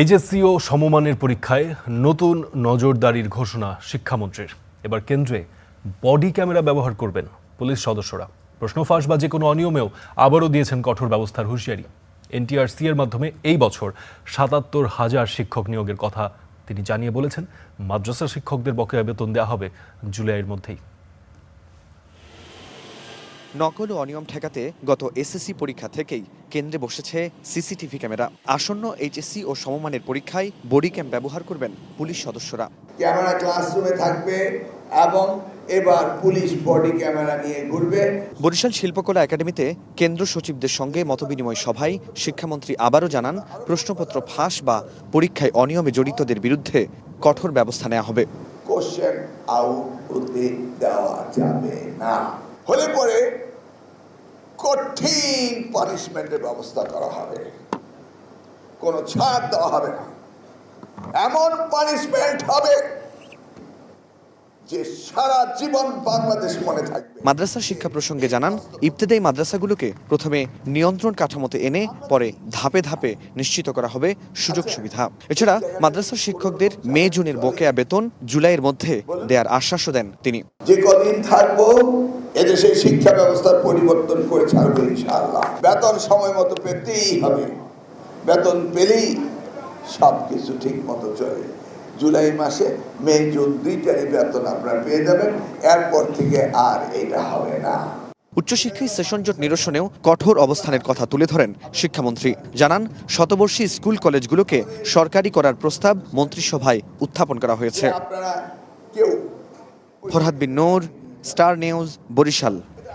HSC ও সমমানের পরীক্ষায় নতুন নজরদারির ঘোষণা শিক্ষামন্ত্রীর। এবার কেন্দ্রে বডি ক্যামেরা ব্যবহার করবেন পুলিশ সদস্যরা। প্রশ্ন ফাঁস বা যে কোনো অনিয়মেও আবারও দিয়েছেন কঠোর ব্যবস্থার হুঁশিয়ারি। এনটিআরসি এর মাধ্যমে এই বছর ৭৭,০০০ শিক্ষক নিয়োগের কথা তিনি জানিয়ে বলেছেন, মাদ্রাসা শিক্ষকদের বকেয়া বেতন দেওয়া হবে জুলাইয়ের মধ্যেই। নকল ও অনিয়ম ঠেকাতে গত এসএসসি পরীক্ষা থেকেই কেন্দ্রে বসেছে সিসিটিভি ক্যামেরা। আসন্ন এইচএসসি ও সমমানের পরীক্ষায় বডি ক্যাম ব্যবহার করবেন পুলিশ সদস্যরা। ক্যামেরা ক্লাসরুমে থাকবে এবং এবার পুলিশ বডি ক্যামেরা নিয়ে ঘুরবে। বরিশাল শিল্পকলা একাডেমিতে কেন্দ্র সচিবদের সঙ্গে মতবিনিময় সভায় শিক্ষামন্ত্রী আবারও জানান, প্রশ্নপত্র ফাঁস বা পরীক্ষায় অনিয়মে জড়িতদের বিরুদ্ধে কঠোর ব্যবস্থা নেওয়া হবে। কোশ্চেন আউট হতে দেওয়া যাবে না, হলে পরে কঠিন পানিশমেন্টের ব্যবস্থা করা হবে, কোনো ছাড় দেওয়া হবে না। এমন পানিশমেন্ট হবে যে সারা জীবন বাংলাদেশ মনে থাকবে। মাদ্রাসা শিক্ষা প্রসঙ্গে জানান, ইবতেদায়ী মাদ্রাসাগুলোকে প্রথমে নিয়ন্ত্রণ কাঠামোতে এনে পরে ধাপে ধাপে নিশ্চিত করা হবে সুযোগ সুবিধা। এছাড়া মাদ্রাসা শিক্ষকদের মে জুনের বকেয়া বেতন জুলাইয়ের মধ্যে দেওয়ার আশ্বাসও দেন তিনি। যে কদিন থাকবো এদেশে শিক্ষা ব্যবস্থার পরিবর্তন করে ছাড়বো ইনশাআল্লাহ। বেতন সময় মতো পেতেই হবে, বেতন পেলেই সবকিছু ঠিক মতো চলে। জুলাই মাসে মে জুন 2টারই বেতন আপনারা পেয়ে যাবেন, এরপর থেকে আর এটা হবে না। উচ্চশিক্ষায় সেশন জট নিরসনেও কঠোর অবস্থানের কথা তুলে ধরেন শিক্ষামন্ত্রী। জানান, শতবর্ষী স্কুল কলেজগুলোকে সরকারি করার প্রস্তাব মন্ত্রিসভায় উত্থাপন করা হয়েছে। আপনারা কেউ ফরহাদ বিন নূর, স্টার নিউজ, বরিশাল।